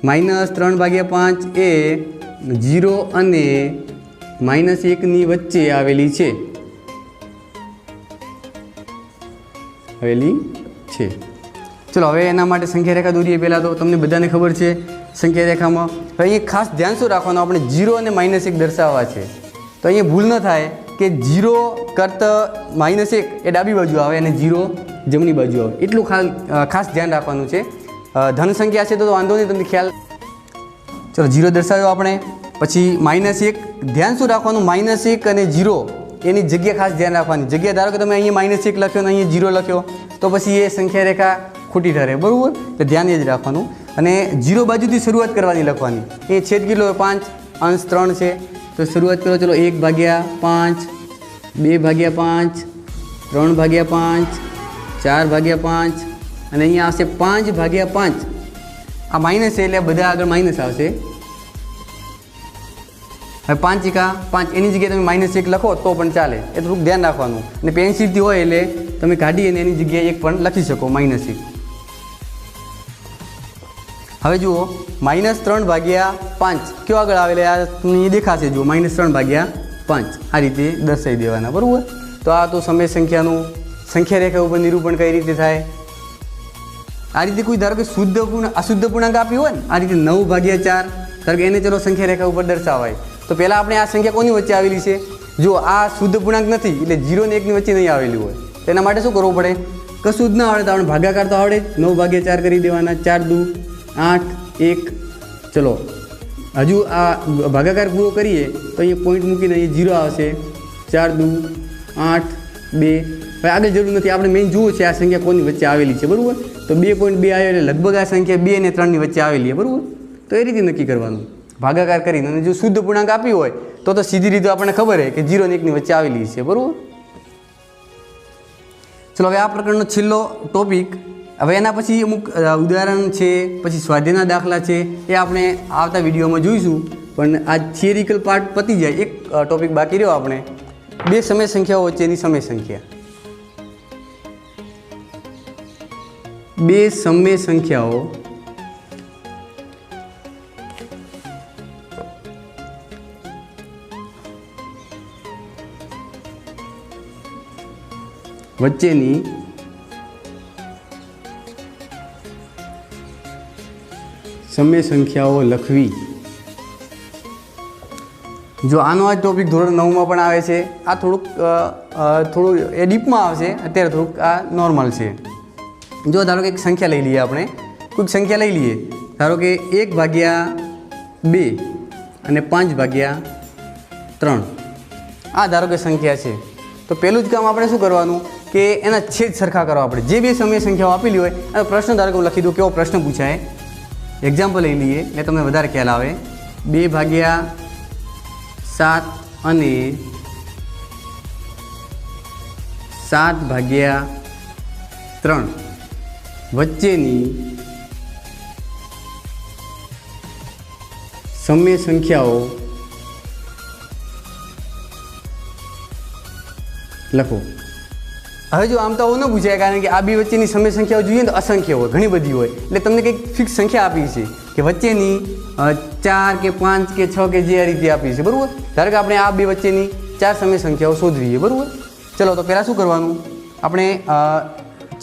-3/5 એ 0 અને -1ની વચ્ચે આવેલી છે, ચલો હવે એના માટે સંખ્યા રેખા દોરીએ। પહેલાં તો તમને બધાને ખબર છે સંખ્યા રેખામાં હવે અહીંયા ખાસ ધ્યાન શું રાખવાનું? આપણે 0 અને -1 દર્શાવવા છે, તો અહીંયા ભૂલ ન થાય કે 0 કરતાં -1 એ ડાબી બાજુ આવે અને 0 જમણી બાજુ આવે, એટલું ખાસ ધ્યાન રાખવાનું છે। ધન સંખ્યા છે તો વાંધો નહીં, તમને ખ્યાલ। ચલો 0 દર્શાવ્યો આપણે, પછી -1 ધ્યાન શું રાખવાનું, -1 અને 0 એની જગ્યા ખાસ ધ્યાન રાખવાની. જગ્યા ધારો કે તમે અહીંયા -1 લખ્યો અને અહીંયા 0 લખ્યો તો પછી એ સંખ્યા રેખા ખોટી ઠરે, બરાબર. તો ધ્યાન એ જ રાખવાનું. અને 0 બાજુથી શરૂઆત કરવાની લખવાની. એ છેદ કેટલો 5, અંશ 3 છે તો શરૂઆત કરો. ચલો 1/5, 2/5, 3/5, 4/5 અને અહીંયા આવશે 5/5. આ માઇનસ છે એટલે બધા આગળ માઇનસ આવશે. હવે 5 એકા 5 એની જગ્યાએ તમે -1 લખો તો પણ ચાલે, એ થોડુંક ધ્યાન રાખવાનું. અને પેન્સિલથી હોય એટલે તમે કાઢી અને એની જગ્યાએ 1 પણ લખી શકો, -1. હવે જુઓ -3/5 કયો આગળ આવે એટલે આ તમને દેખાશે. જુઓ -3/5 આ રીતે દર્શાવી દેવાના, બરાબર. તો આ તો સમય સંખ્યાનું સંખ્યા રેખા ઉપર નિરૂપણ કઈ રીતે થાય. આ રીતે કોઈ ધારો કે શુદ્ધ અશુદ્ધ પૂર્ણાંક આપ્યું હોય ને, આ રીતે 9/4 ધારો કે એને ચલો સંખ્યા રેખા ઉપર દર્શાવાય તો પહેલાં આપણે આ સંખ્યા કોની વચ્ચે આવેલી છે. જો આ શુદ્ધ પૂર્ણાંક નથી એટલે 0 અને 1 ની વચ્ચે નહીં આવેલી હોય તો એના માટે શું કરવું પડે, કશું જ ના આવડે તો આપણે ભાગાકાર તો આવડે જ. 9/4 કરી દેવાના, 4 દુ 8, 1. ચલો હજુ આ ભાગાકાર પૂરો કરીએ તો અહીંયા પોઈન્ટ મૂકીને અહીંયા 0 આવશે. 4 દુ 8, 2. હવે આગળ જરૂર નથી, આપણે મેઇન જોવું છે આ સંખ્યા કોની વચ્ચે આવેલી છે, બરાબર. તો 2.2 આવ્યો એટલે લગભગ આ સંખ્યા 2 અને 3 ની વચ્ચે આવેલી છે, બરાબર. તો એ રીતે નક્કી કરવાનું ભાગાકાર કરીને. અને જો શુદ્ધ પૂર્ણાંક આપ્યું હોય તો સીધી રીતે આપણને ખબર છે કે 0 અને 1 ની વચ્ચે આવેલી છે, બરાબર. ચલો હવે આ પ્રકારનો છેલ્લો ટોપિક. હવે એના પછી અમુક ઉદાહરણ છે, પછી સ્વાધ્યાયના દાખલા છે, એ આપણે આવતા વિડીયોમાં જોઈશું. પણ આ થિયરિકલ પાર્ટ પતી જાય, એક ટોપિક બાકી રહ્યો આપણે, 2 સમય સંખ્યાઓ વચ્ચેની સમય સંખ્યા. 2 સમય સંખ્યાઓ વચ્ચેની સમય સંખ્યાઓ લખવી. જો આનો આ ટોપિક ધોરણ 9માં પણ આવે છે. આ થોડું એ ડીપમાં આવશે, અત્યારે થોડુંક આ નોર્મલ છે. જો ધારો કે એક સંખ્યા લઈ લઈએ, આપણે કોઈક સંખ્યા લઈ લઈએ, ધારો કે 1/2 અને 5/3. આ ધારો કે સંખ્યા છે. તો પહેલું જ કામ આપણે શું કરવાનું કે એના છેદ સરખા કરવા. આપણે જે 2 સમય સંખ્યાઓ આપેલી હોય અને પ્રશ્ન ધારો કે હું લખી દઉં, કેવો પ્રશ્ન પૂછાય. એક્ઝામ્પલ લઈ લઈએ એટલે તમને વધારે ખ્યાલ આવે. 2/7 અને 7/3 વચ્ચેની સમય સંખ્યાઓ લખો. હવે જો આમ તો આવું ન પૂછાય, કારણ કે આ 2 વચ્ચેની સમય સંખ્યાઓ જોઈએ તો અસંખ્ય હોય, ઘણી બધી હોય. એટલે તમને કંઈક ફિક્સ સંખ્યા આપી છે કે વચ્ચેની 4 કે 5 કે 6 કે જે આ રીતે આપી છે, બરાબર. ધારો કે આપણે આ 2 વચ્ચેની 4 સમય સંખ્યાઓ શોધવીએ, બરાબર. ચલો તો પહેલાં શું કરવાનું, આપણે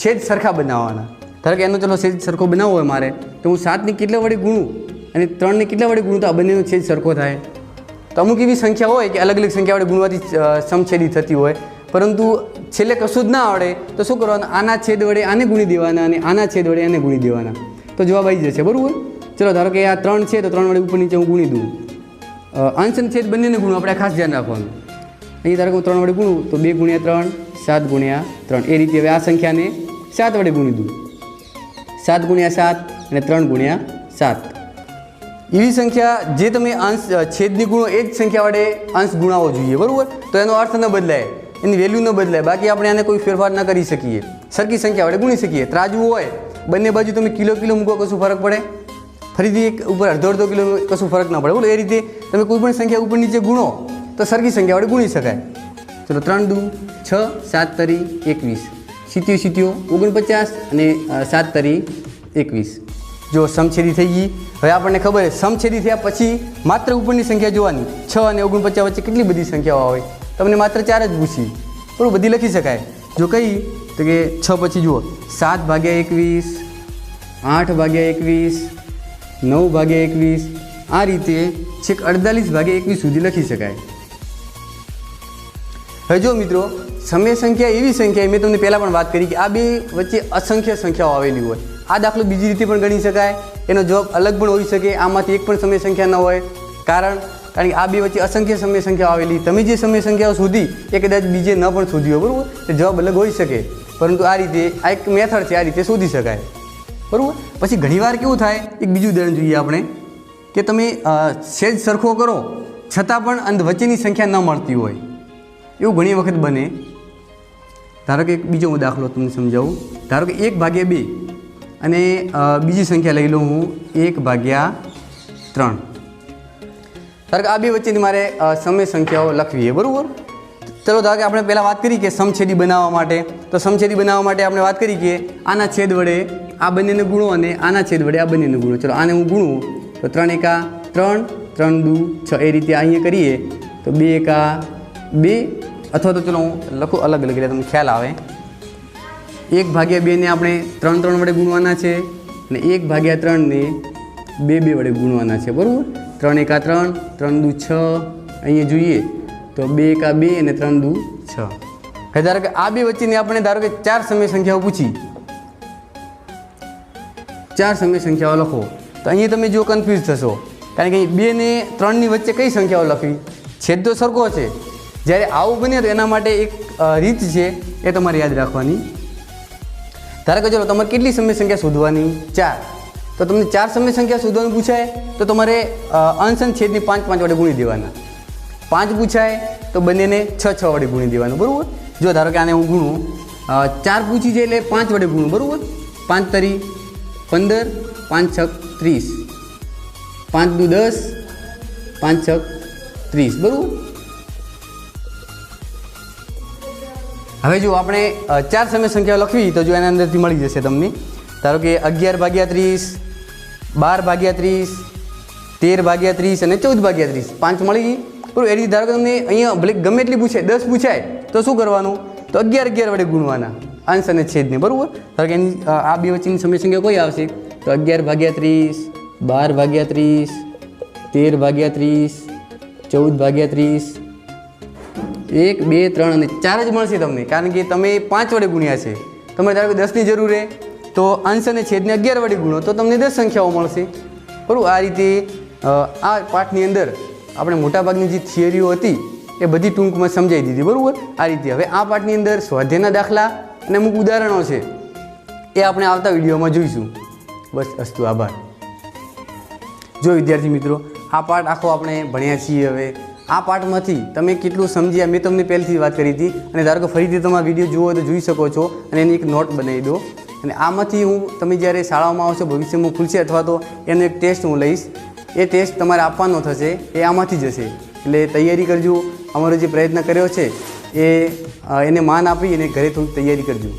છેદ સરખા બનાવવાના. ધારો કે એનો ચલો છેદ સરખો બનાવવો હોય મારે, તો હું 7 ને કેટલા વડે ગુણું અને 3 ને કેટલા વડે ગુણું તો આ બંનેનો છેદ સરખો થાય. તો અમુક એવી સંખ્યા હોય કે અલગ અલગ સંખ્યા વડે ગુણવાથી સમછેદી થતી હોય, પરંતુ છેલ્લે કશું જ ના આવડે તો શું કરવાનું, આના છેદ વડે આને ગુણી દેવાના અને આના છેદ વડે આને ગુણી દેવાના, તો જવાબ આવી જશે, બરાબર. ચલો ધારો કે આ 3 છે તો 3 વડે ઉપર નીચે હું ગુણી દઉં. અંશ અને છેદ બંનેને ગુણું, આપણે ખાસ ધ્યાન રાખવાનું. અહીં ધારો કે હું 3 વડે ગુણું તો 2 × 3 7 × 3 એ રીતે. હવે આ સંખ્યાને 7 વડે ગુણી દઉં, 7 × 7 અને 3 × 7. એવી સંખ્યા જે તમે અંશ છેદની ગુણો એ જ સંખ્યા વડે અંશ ગુણાવવો જોઈએ, બરાબર. તો એનો અર્થ ન બદલાય, એની વેલ્યુ ન બદલાય. બાકી આપણે આને કોઈ ફેરફાર ન કરી શકીએ, સરખી સંખ્યા વડે ગુણી શકીએ. ત્રાજવું હોય, બંને બાજુ તમે કિલો મૂકો, કશું ફરક પડે? ફરીથી એક ઉપર અડધો કિલો, કશું ફરક ના પડે, બોલો. એ રીતે તમે કોઈ પણ સંખ્યા ઉપર નીચે ગુણો તો સરખી સંખ્યા વડે ગુણી શકાય. ચલો 3 દુ 6, 7 તરી 21, 7 49 અને 7 તરી 21. જો સમછેદી થઈ ગઈ. હવે આપણને ખબર છે સમછેદી થયા પછી માત્ર ઉપરની સંખ્યા જોવાની. 6 અને 49 વચ્ચે કેટલી બધી સંખ્યાઓ આવે, તમને માત્ર 4 જ પૂછી, બરાબર. બધી લખી શકાય. જો કઈ તો કે 6 પછી જુઓ 7/21, 8/21, 9/21, આ રીતે છેક 48/21 સુધી લખી શકાય. હવે જો મિત્રો, સમય સંખ્યા એવી સંખ્યા, મેં તમને પહેલાં પણ વાત કરી કે આ 2 વચ્ચે અસંખ્ય સંખ્યાઓ આવેલી હોય. આ દાખલો બીજી રીતે પણ ગણી શકાય, એનો જવાબ અલગ પણ હોઈ શકે. આમાંથી એક પણ સમય સંખ્યા ન હોય, કારણ કારણ કે આ બે વચ્ચે અસંખ્ય સમય સંખ્યાઓ આવેલી, તમે જે સમય સંખ્યાઓ શોધી એ કદાચ બીજે ન પણ શોધી હોય, બરાબર, તો જવાબ અલગ હોઈ શકે, પરંતુ આ રીતે આ એક મેથડ છે, આ રીતે શોધી શકાય, બરાબર. પછી ઘણીવાર કેવું થાય, એક બીજું ઉદાહરણ જોઈએ આપણે, કે તમે સેજ સરખો કરો છતાં પણ વચ્ચેની સંખ્યા ન મળતી હોય, એવું ઘણી વખત બને. ધારો કે એક બીજો હું દાખલો તમને સમજાવું. ધારો કે 1/2 અને બીજી સંખ્યા લઈ લઉં હું 1/3. ધારો કે આ બે વચ્ચેની મારે સમય સંખ્યાઓ લખવી છે, બરાબર. ચલો ધારો કે આપણે પહેલાં વાત કરી કે સમછેદી બનાવવા માટે, તો સમછેદી બનાવવા માટે આપણે વાત કરી કે આના છેદ વડે આ બંનેને ગુણો અને આના છેદ વડે આ બંનેને ગુણો. ચલો આને હું ગુણું તો 3 એકા 3, 3 દુ 6, એ રીતે અહીંયા કરીએ તો 2 એકા 2, અથવા તો ચલો હું લખું અલગ અલગ એટલે તમને ખ્યાલ આવે. 1/2 ને આપણે 3 3 વડે ગુણવાના છે અને 1/3 ને 2 2 વડે ગુણવાના છે, બરાબર. 3 એકા 3, 3 દુ 6, અહીંયા જોઈએ તો 2 એકા 2 અને 3 દુ 6. હવે ધારો કે આ બે વચ્ચેની આપણે ધારો કે 4 સમય સંખ્યાઓ પૂછી, 4 સમય સંખ્યાઓ લખો, તો અહીંયા તમે જો કન્ફ્યુઝ થશો, કારણ કે 2 ને 3 ની વચ્ચે કઈ સંખ્યાઓ લખવી, છેદ તો સરખો છે. જ્યારે આવું બને તો એના માટે એક રીત છે, એ તમારે યાદ રાખવાની. ધારો કે ચલો તમારે કેટલી સમય સંખ્યા શોધવાની, 4, તો તમને 4 સમય સંખ્યા શોધવાનું પૂછાય તો તમારે અંશ અને છેદને 5 5 વડે ગુણી દેવાના. 5 પૂછાય તો બંનેને 6 6 વડે ગુણી દેવાનું, બરાબર. જો ધારો કે આને હું ગુણું, 4 પૂછી છે એટલે 5 વડે ગુણું, બરાબર. 5 તરી 15, 5 6 30, 5 દુ 10, 5 6 30, બરાબર. હવે જો આપણે 4 સમય સંખ્યાઓ લખવી તો જો એના અંદરથી મળી જશે તમને. ધારો કે 11/30, 12/30, 13/30 અને 14/30, 5 મળી ગઈ, બરાબર. એ રીતે ધારો કે તમને અહીંયા ભલે ગમે એટલી પૂછાય, 10 પૂછાય તો શું કરવાનું, તો 11 11 વડે ગુણવાના અંશ અને છેદને, બરાબર. ધારો કે એની આ બે વચ્ચેની સમય સંખ્યા કોઈ આવશે તો 11/30, 12/30, 13/30, 14/30, 1 2 3 અને 4 જ મળશે તમને, કારણ કે તમે 5 વડે ગુણ્યા છે. તમે ધારો કે 10ની જરૂર છે તો અંશ અને છેદને 11 વડે ગુણો તો તમને 10 સંખ્યાઓ મળશે, બરાબર. આ રીતે આ પાઠની અંદર આપણે મોટાભાગની જે થિયરીઓ હતી એ બધી ટૂંકમાં સમજાવી દીધી, બરાબર. આ રીતે હવે આ પાઠની અંદર સ્વાધ્યાયના દાખલા અને અમુક ઉદાહરણો છે એ આપણે આવતા વિડીયોમાં જોઈશું. બસ અસ્તુ, આભાર. જો વિદ્યાર્થી મિત્રો, આ પાઠ આખો આપણે ભણ્યા છીએ. હવે આ પાઠમાંથી તમે કેટલું સમજ્યા મેં તમને પહેલથી વાત કરી હતી, અને ધારો કે ફરીથી તમારા વિડીયો જુઓ તો જોઈ શકો છો, અને એની એક નોટ બનાવી દો. અને આમાંથી હું તમે જ્યારે શાળાઓમાં આવશો, ભવિષ્યમાં ખુલશે, અથવા તો એનો એક ટેસ્ટ હું લઈશ, એ ટેસ્ટ તમારે આપવાનો થશે, એ આમાંથી જશે. એટલે તૈયારી કરજો. અમારો જે પ્રયત્ન કર્યો છે એને માન આપી અને ઘરે થોડી તૈયારી કરજો.